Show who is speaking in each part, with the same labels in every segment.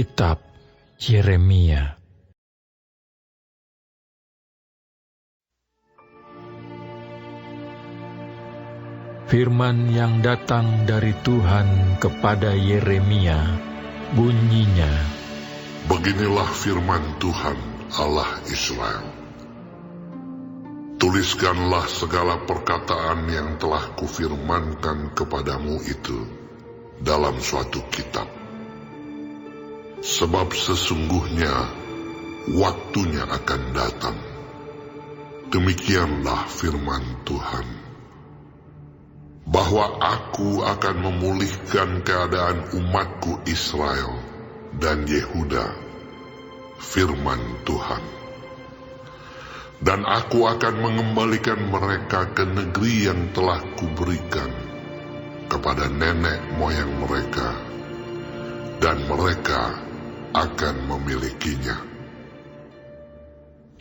Speaker 1: Kitab Yeremia. Firman yang datang dari Tuhan kepada Yeremia, bunyinya,
Speaker 2: Beginilah firman Tuhan Allah Israel. Tuliskanlah segala perkataan yang telah kufirmankan kepadamu itu dalam suatu kitab. Sebab sesungguhnya waktunya akan datang. Demikianlah firman Tuhan, bahwa aku akan memulihkan keadaan umatku Israel dan Yehuda, firman Tuhan. Dan aku akan mengembalikan mereka ke negeri yang telah kuberikan kepada nenek moyang mereka, dan mereka akan memilikinya.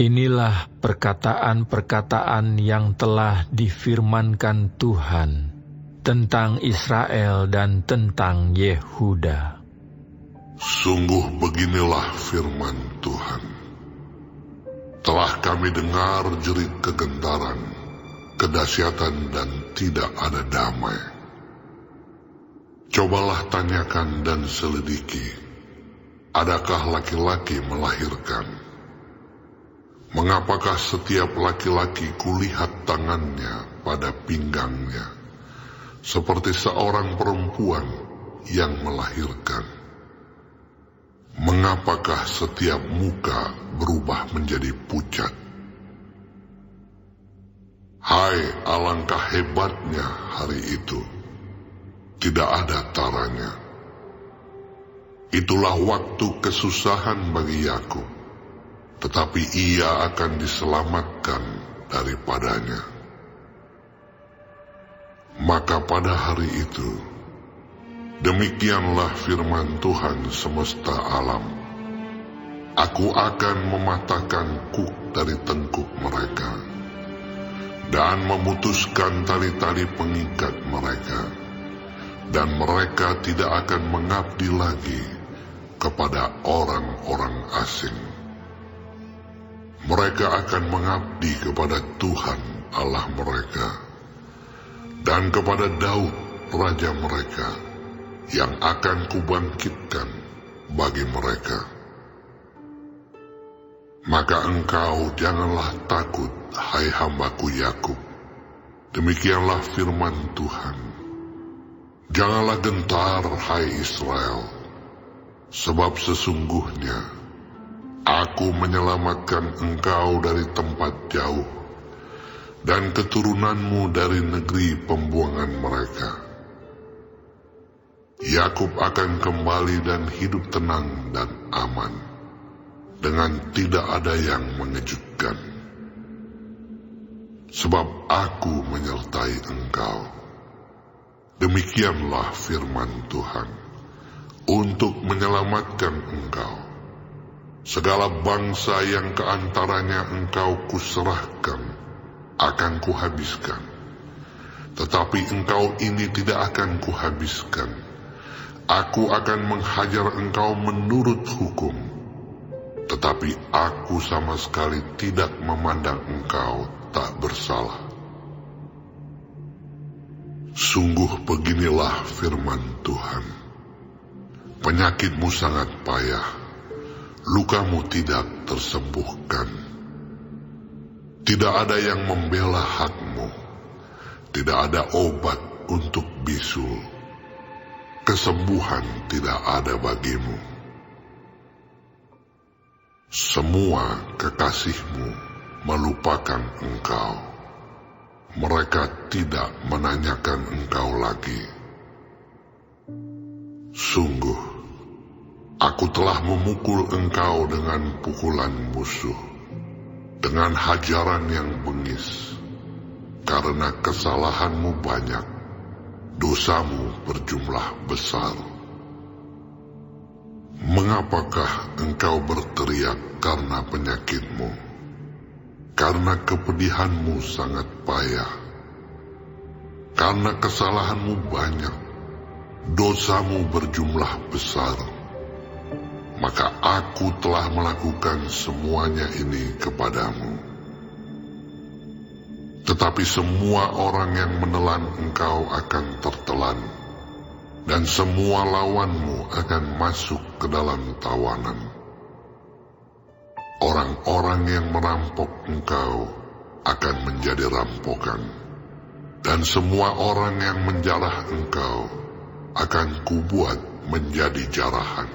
Speaker 1: Inilah perkataan-perkataan yang telah difirmankan Tuhan tentang Israel dan tentang Yehuda.
Speaker 2: Sungguh beginilah firman Tuhan. Telah kami dengar jerit kegentaran, kedahsyatan dan tidak ada damai. Cobalah tanyakan dan selidiki, adakah laki-laki melahirkan? Mengapakah setiap laki-laki kulihat tangannya pada pinggangnya, seperti seorang perempuan yang melahirkan? Mengapakah setiap muka berubah menjadi pucat? Hai, alangkah hebatnya hari itu, tidak ada taranya. Itulah waktu kesusahan bagi Yakub, tetapi ia akan diselamatkan daripadanya. Maka pada hari itu, demikianlah firman Tuhan semesta alam, aku akan mematahkan kuk dari tengkuk mereka, dan memutuskan tali-tali pengikat mereka, dan mereka tidak akan mengabdi lagi kepada orang-orang asing. Mereka akan mengabdi kepada Tuhan Allah mereka, dan kepada Daud raja mereka, yang akan kubangkitkan bagi mereka. Maka engkau janganlah takut, hai hambaku Yakub. Demikianlah firman Tuhan. Janganlah gentar, hai Israel, sebab sesungguhnya aku menyelamatkan engkau dari tempat jauh, dan keturunanmu dari negeri pembuangan mereka. Yakub akan kembali dan hidup tenang dan aman, dengan tidak ada yang mengejutkan. Sebab aku menyertai engkau. Demikianlah firman Tuhan, untuk menyelamatkan engkau. Segala bangsa yang keantaranya engkau kuserahkan, akan kuhabiskan. Tetapi engkau ini tidak akan kuhabiskan. Aku akan menghajar engkau menurut hukum, tetapi aku sama sekali tidak memandang engkau tak bersalah. Sungguh beginilah firman Tuhan. Penyakitmu sangat payah, lukamu tidak tersembuhkan. Tidak ada yang membela hakmu, tidak ada obat untuk bisul. Kesembuhan tidak ada bagimu. Semua kekasihmu melupakan engkau. Mereka tidak menanyakan engkau lagi. Sungguh, aku telah memukul engkau dengan pukulan musuh, dengan hajaran yang bengis, karena kesalahanmu banyak, dosamu berjumlah besar. Mengapakah engkau berteriak karena penyakitmu? Karena kepedihanmu sangat payah. Karena kesalahanmu banyak, dosamu berjumlah besar. maka aku telah melakukan semuanya ini kepadamu. Tetapi semua orang yang menelan engkau akan tertelan, dan semua lawanmu akan masuk ke dalam tawanan. Orang-orang yang merampok engkau akan menjadi rampokan, dan semua orang yang menjarah engkau akan kubuat menjadi jarahan.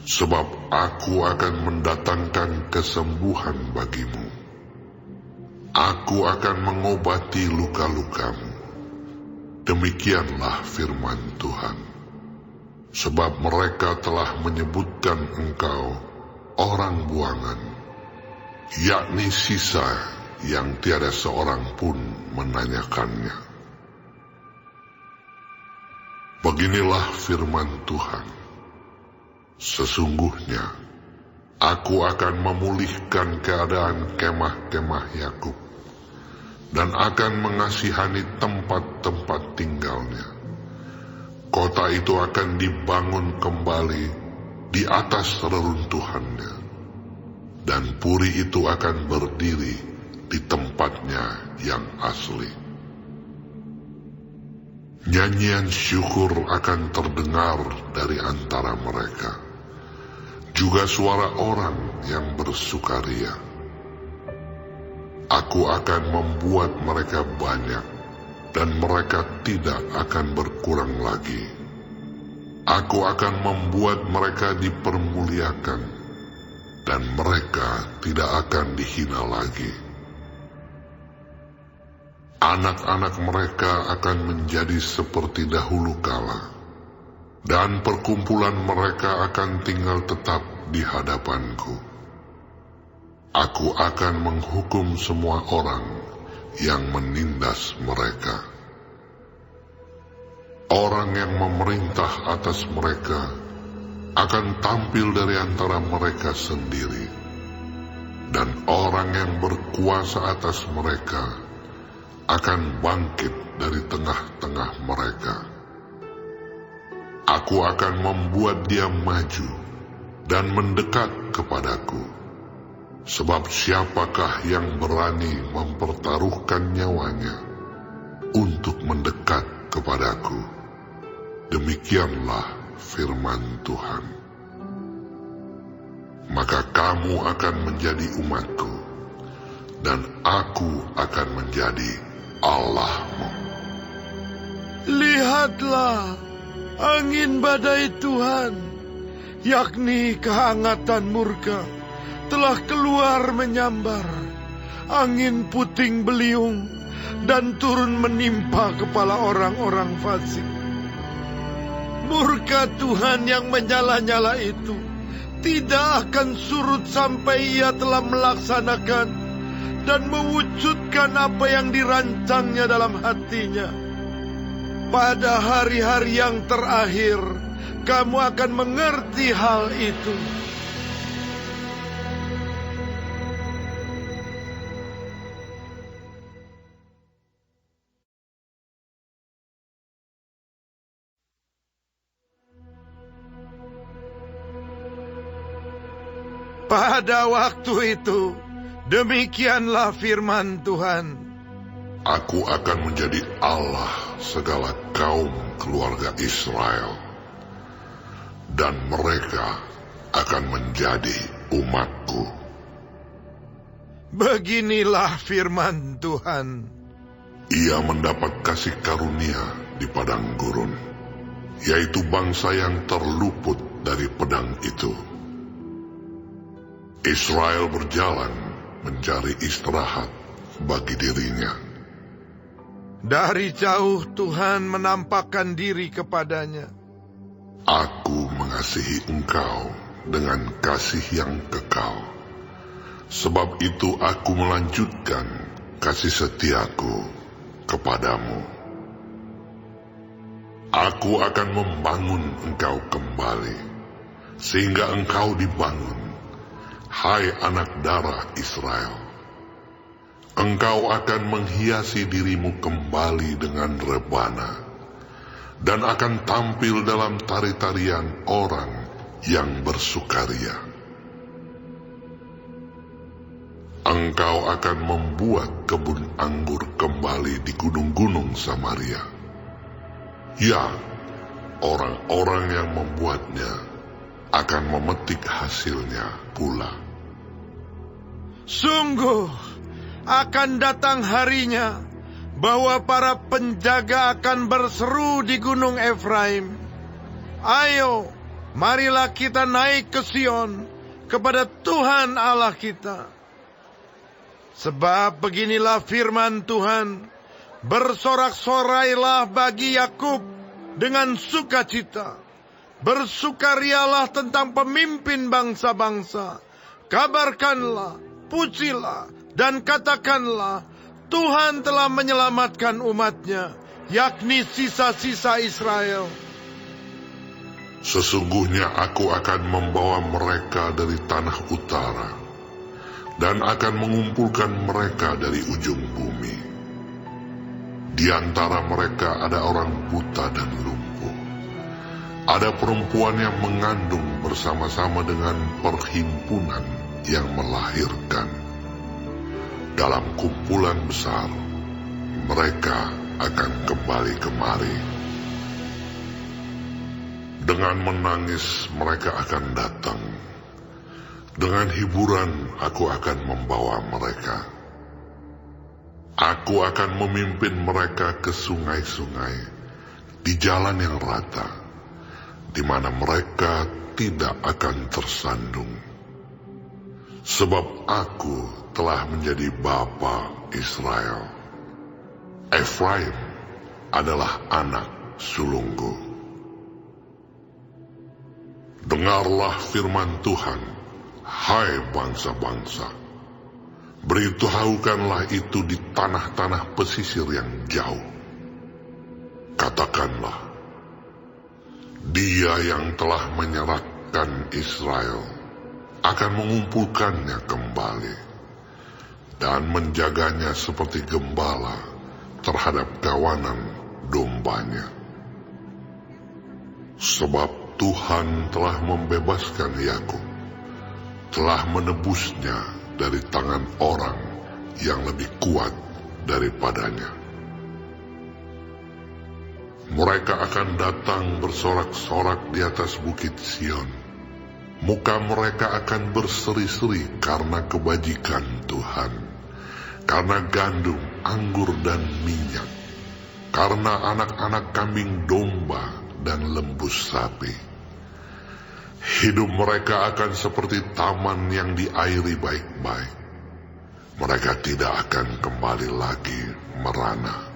Speaker 2: Sebab aku akan mendatangkan kesembuhan bagimu. Aku akan mengobati luka-lukamu. Demikianlah firman Tuhan. Sebab mereka telah menyebutkan engkau orang buangan, yakni sisa yang tiada seorang pun menanyakannya. Beginilah firman Tuhan. Sesungguhnya, aku akan memulihkan keadaan kemah-kemah Yakub, dan akan mengasihani tempat-tempat tinggalnya. Kota itu akan dibangun kembali di atas reruntuhannya, dan puri itu akan berdiri di tempatnya yang asli. Nyanyian syukur akan terdengar dari antara mereka, juga suara orang yang bersukaria. Aku akan membuat mereka banyak, dan mereka tidak akan berkurang lagi. Aku akan membuat mereka dipermuliakan, dan mereka tidak akan dihina lagi. Anak-anak mereka akan menjadi seperti dahulu kala, dan perkumpulan mereka akan tinggal tetap di hadapanku. Aku akan menghukum semua orang yang menindas mereka. Orang yang memerintah atas mereka akan tampil dari antara mereka sendiri, dan orang yang berkuasa atas mereka akan bangkit dari tengah-tengah mereka. Aku akan membuat dia maju dan mendekat kepadaku. Sebab siapakah yang berani mempertaruhkan nyawanya untuk mendekat kepadaku? Demikianlah firman Tuhan. Maka kamu akan menjadi umatku, dan aku akan menjadi Allahmu.
Speaker 3: Lihatlah, angin badai Tuhan, yakni kehangatan murka, telah keluar menyambar. Angin puting beliung dan turun menimpa kepala orang-orang fasik. Murka Tuhan yang menyala-nyala itu tidak akan surut sampai ia telah melaksanakan dan mewujudkan apa yang dirancangnya dalam hatinya. Pada hari-hari yang terakhir, kamu akan mengerti hal itu. Pada waktu itu, demikianlah firman Tuhan.
Speaker 2: Aku akan menjadi Allah segala kaum keluarga Israel, dan mereka akan menjadi umatku.
Speaker 3: Beginilah firman Tuhan.
Speaker 2: Ia mendapat kasih karunia di padang gurun, yaitu bangsa yang terluput dari pedang itu. Israel berjalan mencari istirahat bagi dirinya.
Speaker 3: Dari jauh Tuhan menampakkan diri kepadanya.
Speaker 2: Aku mengasihi engkau dengan kasih yang kekal. Sebab itu aku melanjutkan kasih setiaku kepadamu. Aku akan membangun engkau kembali, sehingga engkau dibangun, hai anak darah Israel. Engkau akan menghiasi dirimu kembali dengan rebana, dan akan tampil dalam tari-tarian orang yang bersukaria. Engkau akan membuat kebun anggur kembali di gunung-gunung Samaria. Ya, orang-orang yang membuatnya akan memetik hasilnya pula.
Speaker 3: Sungguh, akan datang harinya bahwa para penjaga akan berseru di gunung Efraim, "Ayo, marilah kita naik ke Sion, kepada Tuhan Allah kita." Sebab beginilah firman Tuhan, "Bersorak-sorailah bagi Yakub dengan sukacita. Bersukarialah tentang pemimpin bangsa-bangsa. Kabarkanlah, pujilah, dan katakanlah, Tuhan telah menyelamatkan umatnya, yakni sisa-sisa Israel."
Speaker 2: Sesungguhnya aku akan membawa mereka dari tanah utara, dan akan mengumpulkan mereka dari ujung bumi. Di antara mereka ada orang buta dan lumpuh. Ada perempuan yang mengandung bersama-sama dengan perhimpunan yang melahirkan. Dalam kumpulan besar, mereka akan kembali kemari. Dengan menangis mereka akan datang. Dengan hiburan aku akan membawa mereka. Aku akan memimpin mereka ke sungai-sungai, di jalan yang rata, di mana mereka tidak akan tersandung. Sebab aku telah menjadi bapa Israel. Efraim adalah anak sulungku. Dengarlah firman Tuhan, hai bangsa-bangsa. Beritahukanlah itu di tanah-tanah pesisir yang jauh. Katakanlah, Dia yang telah menyerahkan Israel akan mengumpulkannya kembali dan menjaganya seperti gembala terhadap kawanan dombanya. Sebab Tuhan telah membebaskan Yakub, telah menebusnya dari tangan orang yang lebih kuat daripadanya. Mereka akan datang bersorak-sorak di atas bukit Sion. Muka mereka akan berseri-seri karena kebajikan Tuhan, karena gandum, anggur, dan minyak, karena anak-anak kambing domba dan lembu sapi. Hidup mereka akan seperti taman yang diairi baik-baik. Mereka tidak akan kembali lagi merana.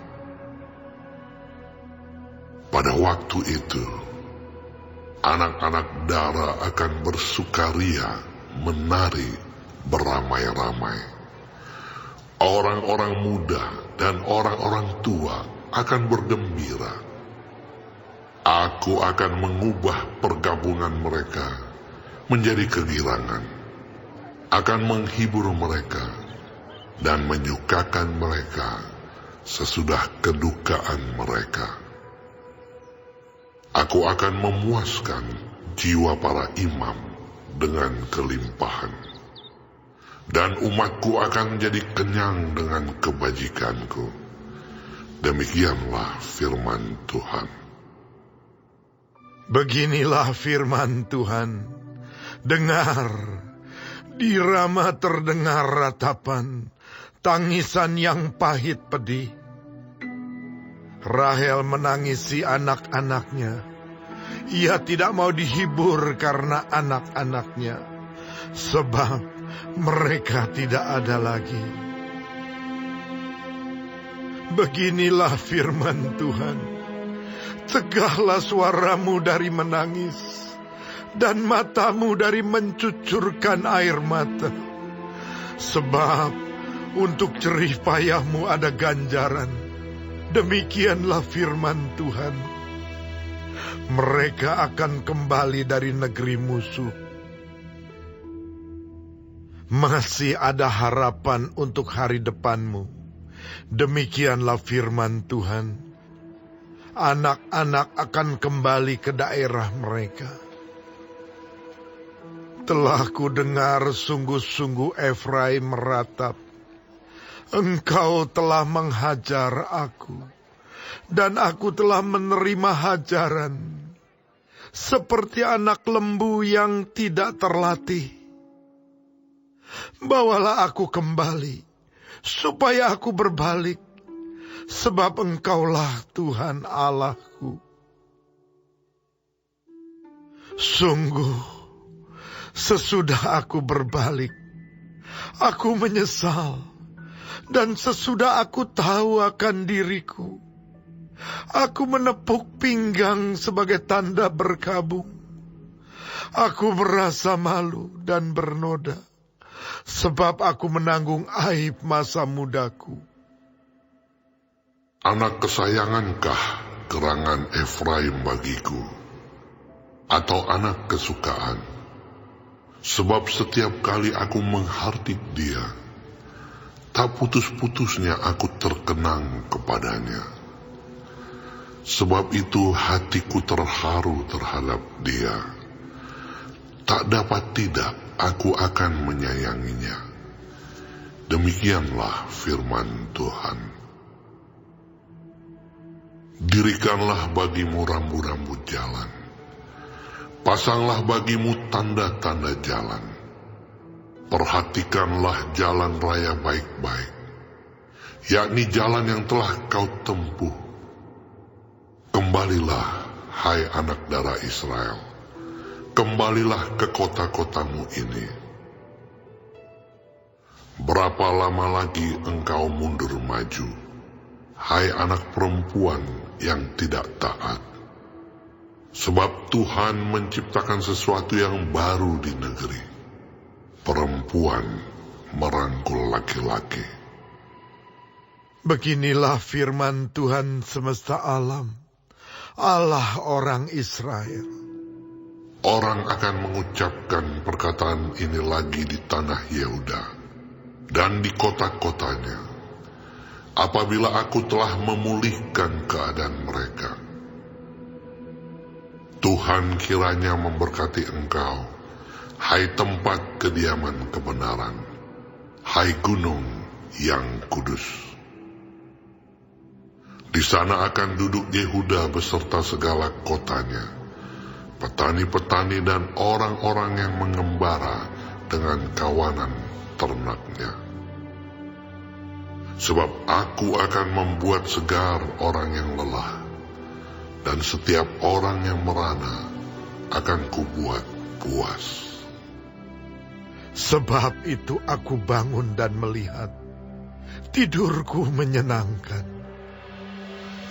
Speaker 2: Pada waktu itu, anak-anak Dara akan bersukaria, menari beramai-ramai. Orang-orang muda dan orang-orang tua akan bergembira. Aku akan mengubah pergabungan mereka menjadi kegirangan, akan menghibur mereka dan menyukakan mereka sesudah kedukaan mereka. Aku akan memuaskan jiwa para imam dengan kelimpahan, dan umatku akan menjadi kenyang dengan kebajikanku. Demikianlah firman Tuhan.
Speaker 3: Beginilah firman Tuhan, dengar, di Rama terdengar ratapan, tangisan yang pahit pedih. Rahel menangisi anak-anaknya. Ia tidak mau dihibur karena anak-anaknya, sebab mereka tidak ada lagi. Beginilah firman Tuhan, tegahlah suaramu dari menangis, dan matamu dari mencucurkan air mata. Sebab untuk jerih payahmu ada ganjaran. Demikianlah firman Tuhan. Mereka akan kembali dari negeri musuh. Masih ada harapan untuk hari depanmu. Demikianlah firman Tuhan. Anak-anak akan kembali ke daerah mereka. Telah kudengar sungguh-sungguh Efraim meratap. Engkau telah menghajar aku, dan aku telah menerima hajaran, seperti anak lembu yang tidak terlatih. Bawalah aku kembali, supaya aku berbalik, sebab Engkaulah Tuhan Allahku. Sungguh, sesudah aku berbalik, aku menyesal, dan sesudah aku tahu akan diriku, aku menepuk pinggang sebagai tanda berkabung. Aku merasa malu dan bernoda, sebab aku menanggung aib masa mudaku.
Speaker 2: Anak kesayangankah gerangan Efraim bagiku, atau anak kesukaan? Sebab setiap kali aku menghardik dia, tak putus-putusnya aku terkenang kepadanya. Sebab itu hatiku terharu terhadap dia. Tak dapat tidak aku akan menyayanginya. Demikianlah firman Tuhan. Dirikanlah bagimu rambu-rambu jalan. Pasanglah bagimu tanda-tanda jalan. Perhatikanlah jalan raya baik-baik, yakni jalan yang telah kau tempuh. Kembalilah, hai anak darah Israel, kembalilah ke kota-kotamu ini. Berapa lama lagi engkau mundur maju, hai anak perempuan yang tidak taat? Sebab Tuhan menciptakan sesuatu yang baru di negeri. Perempuan merangkul laki-laki.
Speaker 3: Beginilah firman Tuhan semesta alam, Allah orang Israel.
Speaker 2: Orang akan mengucapkan perkataan ini lagi di tanah Yehuda dan di kota-kotanya, apabila aku telah memulihkan keadaan mereka. Tuhan kiranya memberkati engkau, hai tempat kediaman kebenaran, hai gunung yang kudus. Di sana akan duduk Yehuda beserta segala kotanya, petani-petani dan orang-orang yang mengembara dengan kawanan ternaknya. Sebab aku akan membuat segar orang yang lelah, dan setiap orang yang merana akan kubuat puas.
Speaker 3: Sebab itu aku bangun dan melihat, tidurku menyenangkan.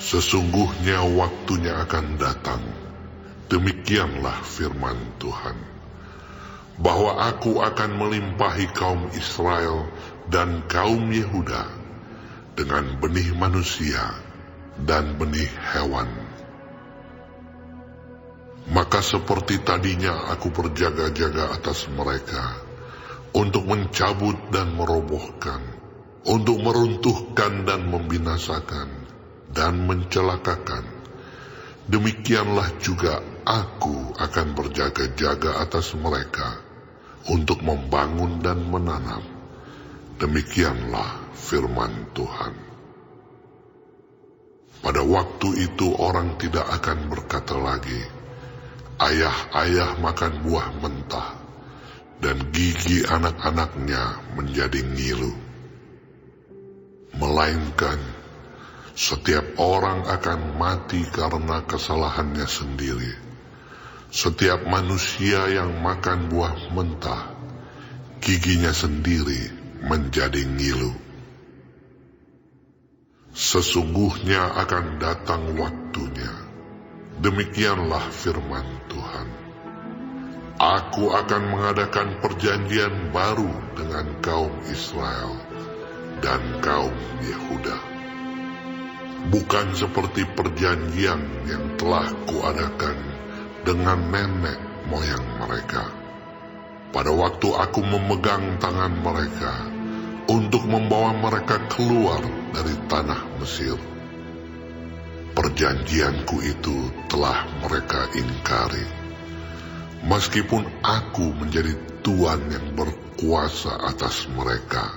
Speaker 2: Sesungguhnya waktunya akan datang, demikianlah firman Tuhan, bahwa aku akan melimpahi kaum Israel dan kaum Yehuda dengan benih manusia dan benih hewan. Maka seperti tadinya aku berjaga-jaga atas mereka, untuk mencabut dan merobohkan, untuk meruntuhkan dan membinasakan, dan mencelakakan. Demikianlah juga aku akan berjaga-jaga atas mereka, untuk membangun dan menanam. Demikianlah firman Tuhan. Pada waktu itu orang tidak akan berkata lagi, ayah-ayah makan buah mentah, dan gigi anak-anaknya menjadi ngilu. Melainkan, setiap orang akan mati karena kesalahannya sendiri. Setiap manusia yang makan buah mentah, giginya sendiri menjadi ngilu. Sesungguhnya akan datang waktunya, demikianlah firman Tuhan. Aku akan mengadakan perjanjian baru dengan kaum Israel dan kaum Yehuda. Bukan seperti perjanjian yang telah kuadakan dengan nenek moyang mereka, pada waktu aku memegang tangan mereka untuk membawa mereka keluar dari tanah Mesir. Perjanjianku itu telah mereka ingkari. meskipun aku menjadi Tuhan yang berkuasa atas mereka.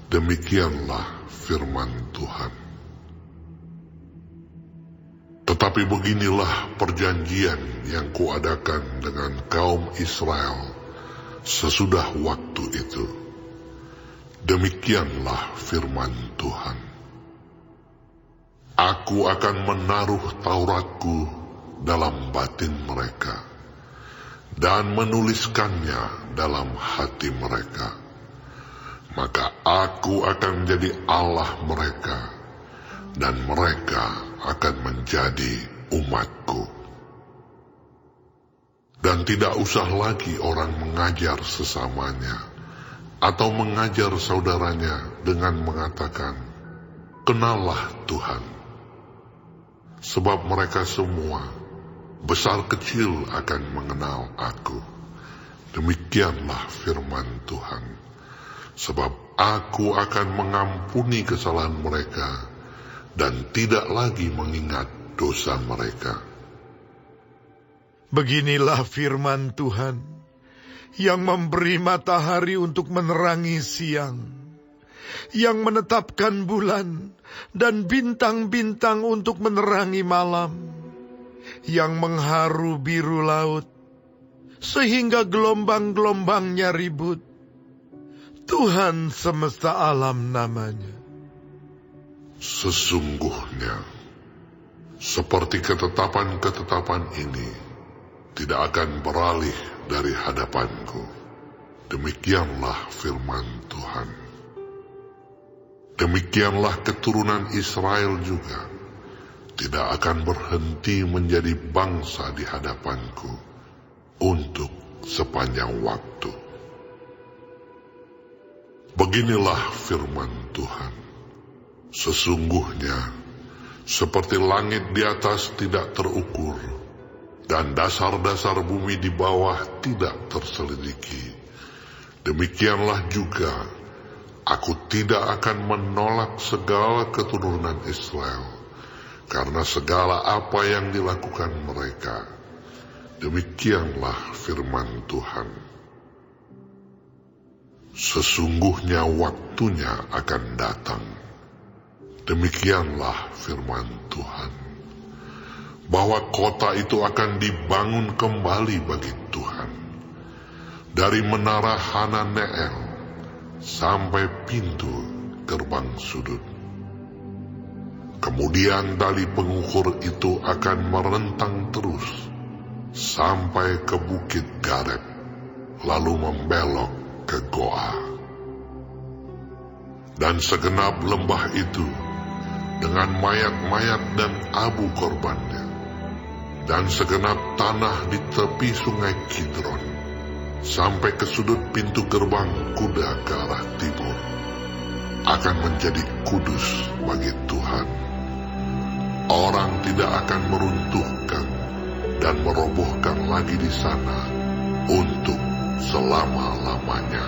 Speaker 2: Demikianlah firman Tuhan. Tetapi beginilah perjanjian yang kuadakan dengan kaum Israel sesudah waktu itu. Demikianlah firman Tuhan. Aku akan menaruh Tauratku dalam batin mereka dan menuliskannya dalam hati mereka. Maka aku akan menjadi Allah mereka, dan mereka akan menjadi umatku. Dan tidak usah lagi orang mengajar sesamanya, atau mengajar saudaranya dengan mengatakan, "Kenallah Tuhan." Sebab mereka semua, besar kecil, akan mengenal aku. Demikianlah firman Tuhan. Sebab aku akan mengampuni kesalahan mereka dan tidak lagi mengingat dosa mereka.
Speaker 3: Beginilah firman Tuhan yang memberi matahari untuk menerangi siang, yang menetapkan bulan dan bintang-bintang untuk menerangi malam, yang mengharu biru laut sehingga gelombang-gelombangnya ribut. Tuhan semesta alam namanya.
Speaker 2: Sesungguhnya, seperti ketetapan-ketetapan ini tidak akan beralih dari hadapanku. Demikianlah firman Tuhan. Demikianlah keturunan Israel juga tidak akan berhenti menjadi bangsa di hadapanku untuk sepanjang waktu. Beginilah firman Tuhan. Sesungguhnya, seperti langit di atas tidak terukur, dan dasar-dasar bumi di bawah tidak terselidiki, demikianlah juga aku tidak akan menolak segala keturunan Israel, karena segala apa yang dilakukan mereka. Demikianlah firman Tuhan. Sesungguhnya waktunya akan datang. Demikianlah firman Tuhan. Bahwa kota itu akan dibangun kembali bagi Tuhan. Dari menara Hananeel sampai pintu gerbang sudut. Kemudian tali pengukur itu akan merentang terus sampai ke bukit Gareb, lalu membelok ke Goa. Dan segenap lembah itu dengan mayat-mayat dan abu korbannya, dan segenap tanah di tepi sungai Kidron sampai ke sudut pintu gerbang kuda ke arah timur akan menjadi kudus bagi Tuhan. Orang tidak akan meruntuhkan dan merobohkan lagi di sana untuk selama-lamanya.